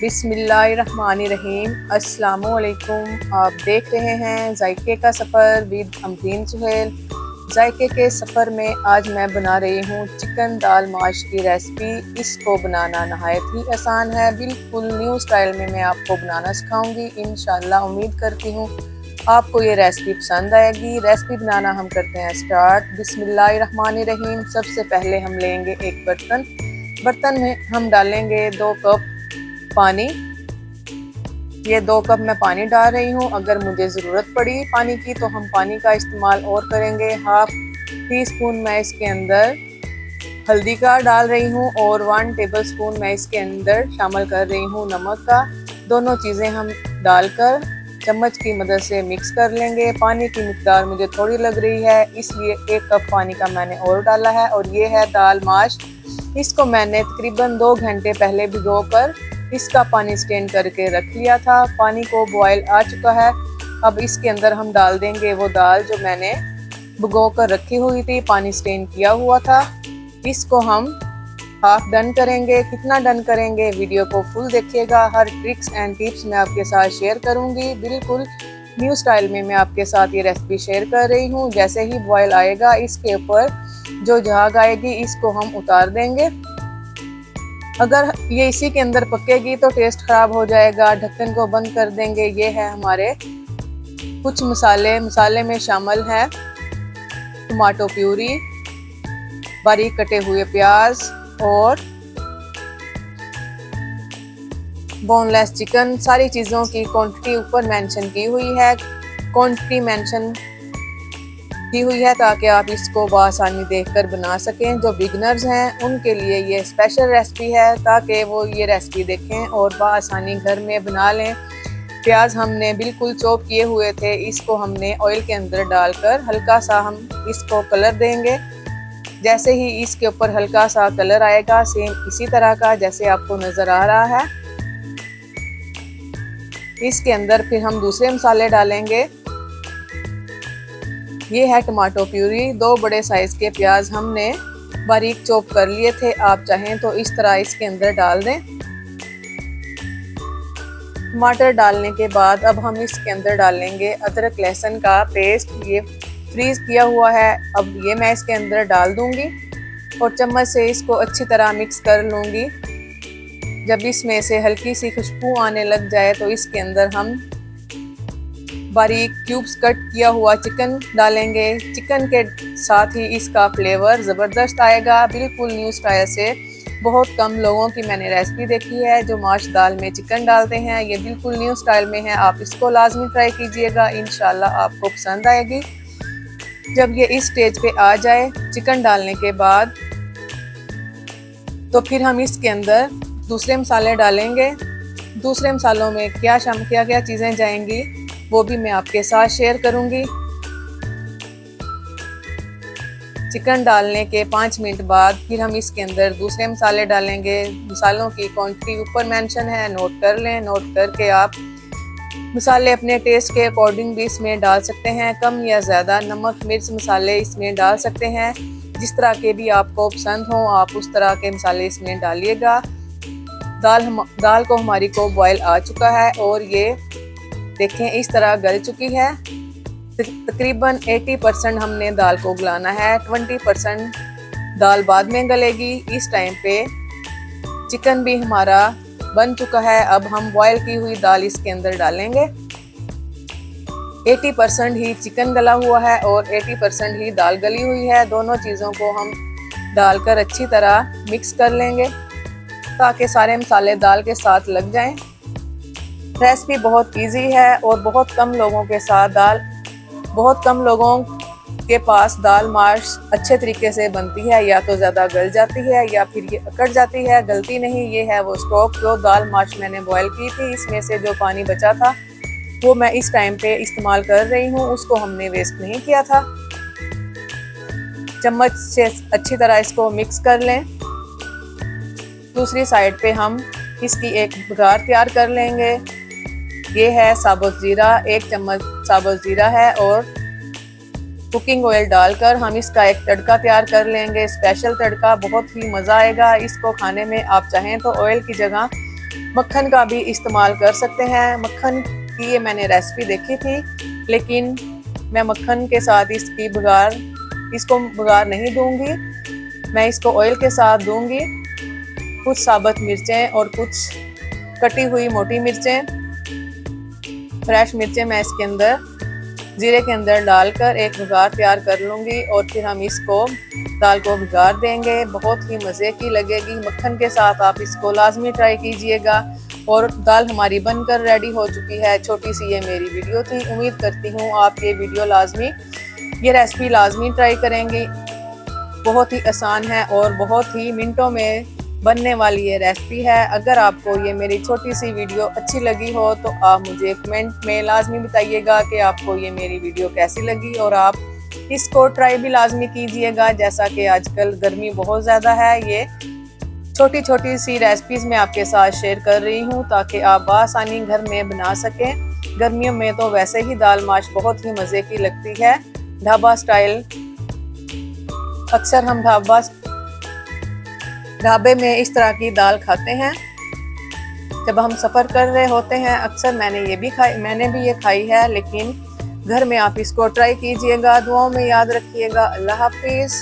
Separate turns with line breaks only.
बिस्मिल्लाहिर्रहमानिर्रहीम। अस्सलामुअलैकुम। आप देख रहे हैं जायके का सफ़र विद अमरीन सुहेल। जायके के सफ़र में आज मैं बना रही हूँ चिकन दाल माश की रेसिपी। इसको बनाना नहायत ही आसान है, बिल्कुल न्यू स्टाइल में मैं आपको बनाना सिखाऊंगी इंशाल्लाह। उम्मीद करती हूँ आपको ये रेसिपी पसंद आएगी। रेसिपी बनाना हम करते हैं स्टार्ट। बिस्मिल्लाहिर्रहमानिर्रहीम। सबसे पहले हम लेंगे एक बर्तन में हम डालेंगे 2 कप पानी। ये 2 कप मैं पानी डाल रही हूँ। अगर मुझे ज़रूरत पड़ी पानी की तो हम पानी का इस्तेमाल और करेंगे। हाफ टी स्पून मैं इसके अंदर हल्दी का डाल रही हूँ और 1 टेबलस्पून मैं इसके अंदर शामिल कर रही हूँ नमक का। दोनों चीज़ें हम डालकर चम्मच की मदद से मिक्स कर लेंगे। पानी की मिकदार मुझे थोड़ी लग रही है, इसलिए 1 कप पानी का मैंने और डाला है। और ये है दाल माश। इसको मैंने तकरीबन 2 घंटे पहले भिगोकर इसका पानी स्टेन करके रख लिया था। पानी को बॉयल आ चुका है। अब इसके अंदर हम डाल देंगे वो दाल जो मैंने भिगो कर रखी हुई थी, पानी स्टेन किया हुआ था। इसको हम हाफ डन करेंगे। कितना डन करेंगे वीडियो को फुल देखिएगा। हर ट्रिक्स एंड टिप्स मैं आपके साथ शेयर करूंगी। बिल्कुल न्यू स्टाइल में मैं आपके साथ ये रेसिपी शेयर कर रही हूँ। जैसे ही बॉयल आएगा इसके ऊपर जो झाग आएगी इसको हम उतार देंगे। अगर ये इसी के अंदर पकेगी तो टेस्ट खराब हो जाएगा। ढक्कन को बंद कर देंगे। ये है हमारे कुछ मसाले में शामिल है टमाटो प्यूरी, बारीक कटे हुए प्याज और बोनलेस चिकन। सारी चीज़ों की क्वांटिटी ऊपर मेंशन की हुई है। क्वांटिटी मेंशन की हुई है ताकि आप इसको बआसानी देखकर बना सकें। जो बिगनर्स हैं उनके लिए ये स्पेशल रेसिपी है ताकि वो ये रेसिपी देखें और बआसानी घर में बना लें। प्याज हमने बिल्कुल चॉप किए हुए थे। इसको हमने ऑयल के अंदर डालकर हल्का सा हम इसको कलर देंगे। जैसे ही इसके ऊपर हल्का सा कलर आएगा, सेम इसी तरह का जैसे आपको नज़र आ रहा है, इसके अंदर फिर हम दूसरे मसाले डालेंगे। ये है टमाटो प्यूरी। 2 बड़े साइज के प्याज हमने बारीक चॉप कर लिए थे। आप चाहें तो इस तरह इसके अंदर डाल दें। टमाटर डालने के बाद अब हम इसके अंदर डालेंगे अदरक लहसुन का पेस्ट। ये फ्रीज किया हुआ है। अब ये मैं इसके अंदर डाल दूंगी और चम्मच से इसको अच्छी तरह मिक्स कर लूँगी। जब इसमें से हल्की सी खुशबू आने लग जाए तो इसके अंदर हम बारीक क्यूब्स कट किया हुआ चिकन डालेंगे। चिकन के साथ ही इसका फ्लेवर ज़बरदस्त आएगा। बिल्कुल न्यू स्टाइल से बहुत कम लोगों की मैंने रेसिपी देखी है जो माश दाल में चिकन डालते हैं। ये बिल्कुल न्यू स्टाइल में है। आप इसको लाजमी ट्राई कीजिएगा, इंशाल्लाह आपको पसंद आएगी। जब ये इस स्टेज पे आ जाए चिकन डालने के बाद तो फिर हम इसके अंदर दूसरे मसाले डालेंगे। दूसरे मसालों में क्या क्या चीज़ें जाएंगी वो भी मैं आपके साथ शेयर करूंगी। चिकन डालने के 5 मिनट बाद फिर हम इसके अंदर दूसरे मसाले डालेंगे। मसालों की क्वांटिटी ऊपर मेंशन है, नोट कर लें। नोट करके आप मसाले अपने टेस्ट के अकॉर्डिंग भी इसमें डाल सकते हैं, कम या ज़्यादा। नमक मिर्च मसाले इसमें डाल सकते हैं, जिस तरह के भी आपको पसंद हो आप उस तरह के मसाले इसमें डालिएगा। दाल को हमारी को बॉयल आ चुका है और ये देखें इस तरह गल चुकी है। तकरीबन 80% हमने दाल को गलाना है, 20% दाल बाद में गलेगी। इस टाइम पे चिकन भी हमारा बन चुका है। अब हम बॉयल की हुई दाल इसके अंदर डालेंगे। 80% ही चिकन गला हुआ है और 80% ही दाल गली हुई है। दोनों चीज़ों को हम डालकर अच्छी तरह मिक्स कर लेंगे ताकि सारे मसाले दाल के साथ लग जाएं। रेसिपी बहुत इजी है और बहुत कम लोगों के पास दाल माश अच्छे तरीके से बनती है। या तो ज़्यादा गल जाती है या फिर ये अकड़ जाती है, गलती नहीं। ये है वो स्टॉक जो दाल माश मैंने बॉयल की थी, इसमें से जो पानी बचा था वो मैं इस टाइम पे इस्तेमाल कर रही हूँ। उसको हमने वेस्ट नहीं किया था। चम्मच से अच्छी तरह इसको मिक्स कर लें। दूसरी साइड पे हम इसकी एक बघार तैयार कर लेंगे। ये है साबुत ज़ीरा, 1 चम्मच साबुत ज़ीरा है और कुकिंग ऑयल डालकर हम इसका एक तड़का तैयार कर लेंगे। स्पेशल तड़का, बहुत ही मज़ा आएगा इसको खाने में। आप चाहें तो ऑयल की जगह मक्खन का भी इस्तेमाल कर सकते हैं। मक्खन की ये मैंने रेसिपी देखी थी, लेकिन मैं मक्खन के साथ इसको बघार नहीं दूंगी। मैं इसको ऑयल के साथ दूंगी। कुछ साबुत मिर्चें और कुछ कटी हुई मोटी मिर्चें, फ्रेश मिर्चें मैं इसके अंदर जीरे के अंदर डालकर एक बघार तैयार कर लूँगी और फिर हम इसको दाल को बघार देंगे। बहुत ही मज़े की लगेगी मक्खन के साथ। आप इसको लाजमी ट्राई कीजिएगा। और दाल हमारी बनकर रेडी हो चुकी है। छोटी सी ये मेरी वीडियो थी। उम्मीद करती हूँ आप ये रेसिपी लाजमी ट्राई करेंगे। बहुत ही आसान है और बहुत ही मिनटों में बनने वाली ये रेसिपी है। अगर आपको ये मेरी छोटी सी वीडियो अच्छी लगी हो तो आप मुझे कमेंट में लाजमी बताइएगा कि आपको ये मेरी वीडियो कैसी लगी, और आप इसको ट्राई भी लाजमी कीजिएगा। जैसा कि आजकल गर्मी बहुत ज़्यादा है, ये छोटी छोटी सी रेसिपीज़ मैं आपके साथ शेयर कर रही हूँ ताकि आप बआसानी घर में बना सकें। गर्मियों में तो वैसे ही दाल माश बहुत ही मज़े की लगती है, ढाबा स्टाइल। अक्सर हम ढाबे में इस तरह की दाल खाते हैं जब हम सफ़र कर रहे होते हैं। अक्सर मैंने भी ये खाई है, लेकिन घर में आप इसको ट्राई कीजिएगा। दुआओं में याद रखिएगा। अल्लाह हाफिज़।